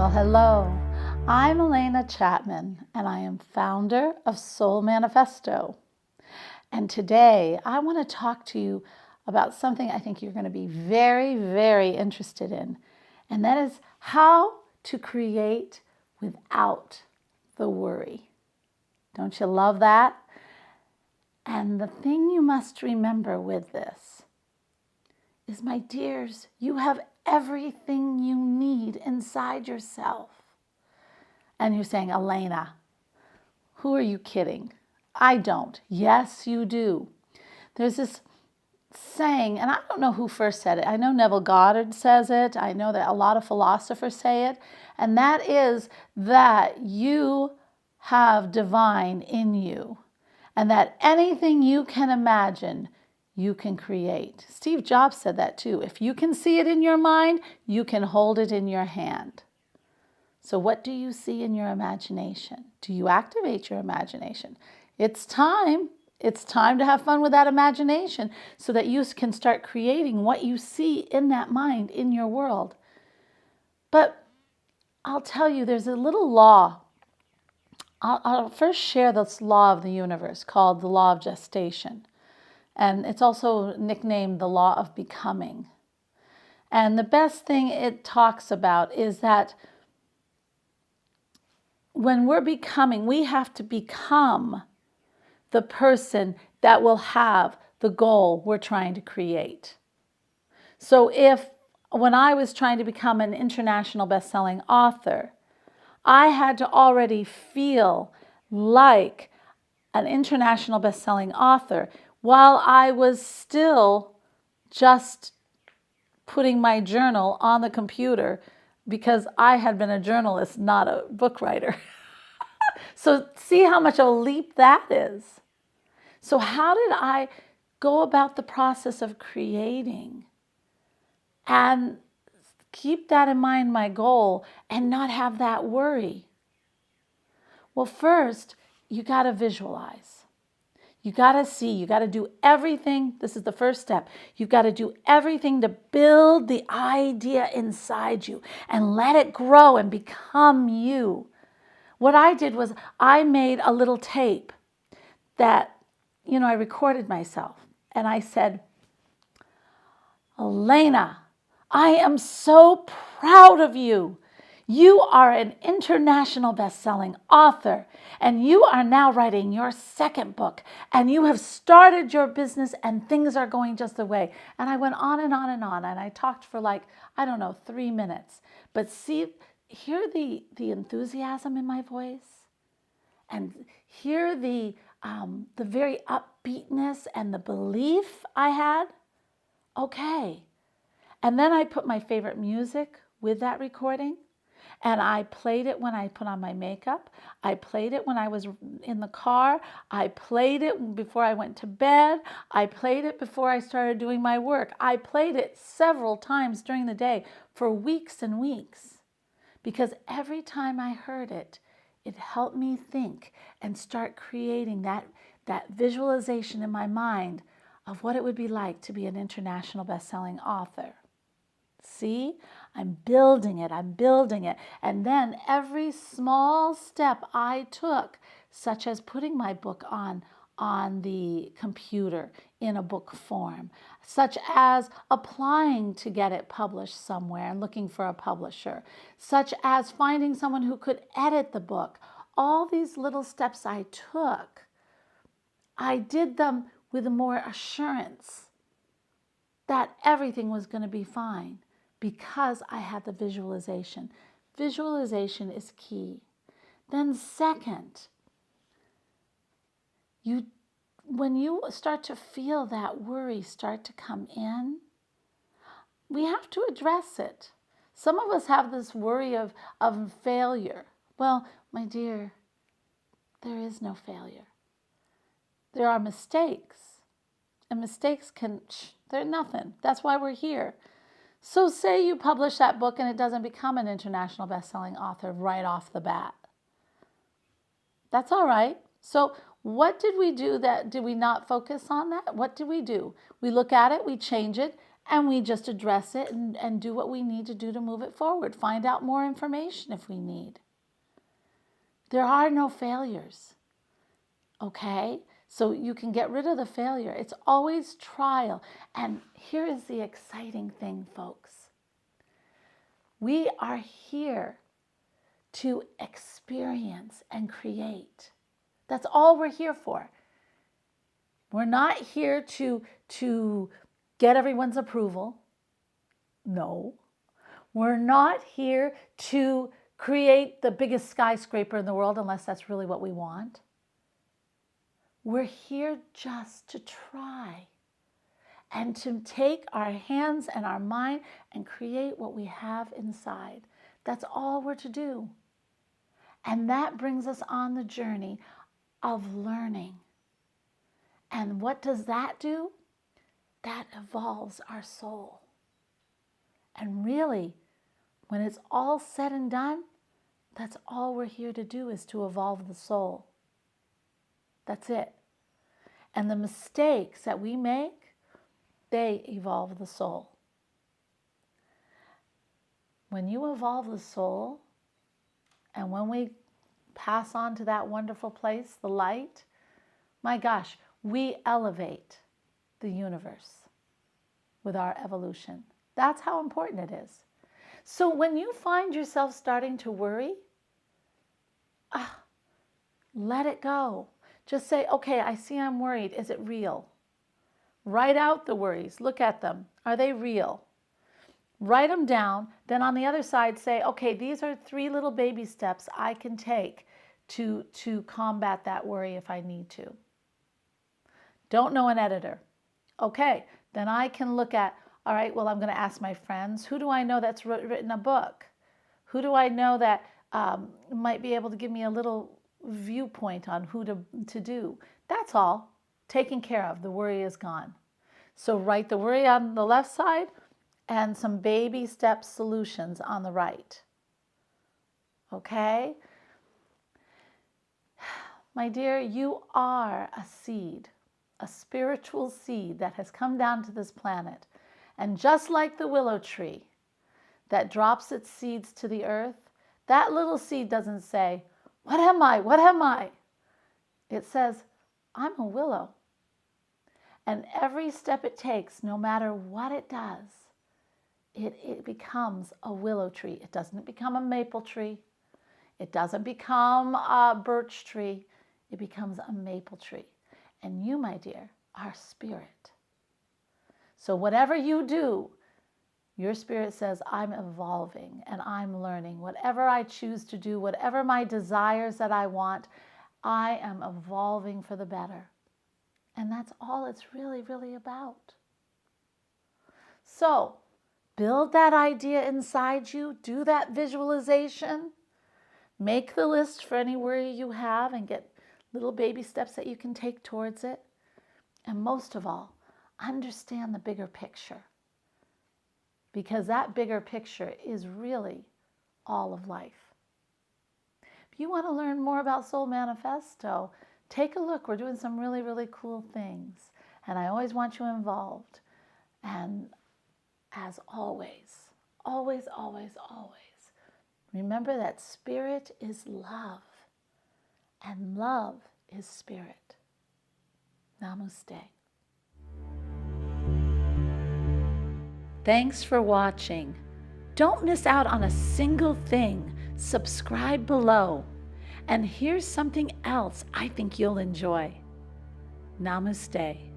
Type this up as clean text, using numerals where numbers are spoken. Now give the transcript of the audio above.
Well, hello. I'm Alena Chapman, and I am founder of Soul Manifesto. And today I want to talk to you about something I think you're going to be very, very interested in, and that is how to create without the worry. Don't you love that? And the thing you must remember with this is, my dears, you have everything you need inside yourself. And you're saying, Alena, who are you kidding? I don't. Yes, you do. There's this saying, and I don't know who first said it. I know Neville Goddard says it. I know that a lot of philosophers say it. And that is that you have divine in you, and that anything you can imagine, you can create. Steve Jobs said that too. If you can see it in your mind, you can hold it in your hand. So what do you see in your imagination? Do you activate your imagination? It's time. It's time to have fun with that imagination so that you can start creating what you see in that mind in your world. But I'll tell you, there's a little law. I'll first share this law of the universe called the law of gestation. And it's also nicknamed the law of becoming. And the best thing it talks about is that when we're becoming, we have to become the person that will have the goal we're trying to create. So when I was trying to become an international best-selling author, I had to already feel like an international best-selling author while I was still just putting my journal on the computer, because I had been a journalist, not a book writer. So see how much of a leap that is. So how did I go about the process of creating and keep that in mind, my goal, and not have that worry? Well, first, you got to visualize. You got to see, you got to do everything. This is the first step. You've got to do everything to build the idea inside you and let it grow and become you. What I did was I made a little tape that, I recorded myself, and I said, Alena, I am so proud of you. You are an international best-selling author, and you are now writing your second book, and you have started your business, and things are going just the way. And I went on and on and on, and I talked for 3 minutes. But hear the enthusiasm in my voice, and hear the very upbeatness and the belief I had. Okay. And then I put my favorite music with that recording. And I played it when I put on my makeup. I played it when I was in the car. I played it before I went to bed. I played it before I started doing my work. I played it several times during the day for weeks and weeks. Because every time I heard it, it helped me think and start creating that visualization in my mind of what it would be like to be an international best-selling author. See, I'm building it. And then every small step I took, such as putting my book on the computer in a book form, such as applying to get it published somewhere and looking for a publisher, such as finding someone who could edit the book. All these little steps I took, I did them with more assurance that everything was going to be fine, because I had the visualization. Visualization is key. Then second, when you start to feel that worry start to come in, we have to address it. Some of us have this worry of failure. Well, my dear, there is no failure. There are mistakes. And mistakes they're nothing. That's why we're here. So say you publish that book and it doesn't become an international best-selling author right off the bat. That's all right. So what did we do? Did we not focus on that? What did we do? We look at it, we change it, And we just address it and do what we need to do to move it forward. Find out more information if we need. There are no failures, okay? So you can get rid of the failure. It's always trial. And here is the exciting thing, folks. We are here to experience and create. That's all we're here for. We're not here to get everyone's approval. No. We're not here to create the biggest skyscraper in the world unless that's really what we want. We're here just to try and to take our hands and our mind and create what we have inside. That's all we're to do. And that brings us on the journey of learning. And what does that do? That evolves our soul. And really, when it's all said and done, that's all we're here to do, is to evolve the soul. That's it. And the mistakes that we make, they evolve the soul. When you evolve the soul, and when we pass on to that wonderful place, the light, my gosh, we elevate the universe with our evolution. That's how important it is. So when you find yourself starting to worry, let it go. Just say, okay, I see I'm worried. Is it real? Write out the worries. Look at them. Are they real? Write them down. Then on the other side, say, okay, these are 3 little baby steps I can take to combat that worry if I need to. Don't know an editor. Okay, then I can look at, all right, well, I'm going to ask my friends. Who do I know that's written a book? Who do I know that might be able to give me a little viewpoint on who to do? That's all. Taken care of. The worry is gone. So write the worry on the left side and some baby step solutions on the right. Okay? My dear, you are a seed, a spiritual seed that has come down to this planet. And just like the willow tree that drops its seeds to the earth, that little seed doesn't say, what am I? What am I? It says, I'm a willow. And every step it takes, no matter what it does, it becomes a willow tree. It doesn't become a maple tree. It doesn't become a birch tree. It becomes a maple tree. And you, my dear, are spirit. So whatever you do, your spirit says, I'm evolving and I'm learning. Whatever I choose to do, whatever my desires that I want, I am evolving for the better. And that's all it's really, really about. So build that idea inside you. Do that visualization. Make the list for any worry you have and get little baby steps that you can take towards it. And most of all, understand the bigger picture. Because that bigger picture is really all of life. If you want to learn more about Soul Manifesto, take a look. We're doing some really, really cool things. And I always want you involved. And as always, always, always, always, remember that spirit is love. And love is spirit. Namaste. Thanks for watching. Don't miss out on a single thing. Subscribe below. And here's something else I think you'll enjoy. Namaste.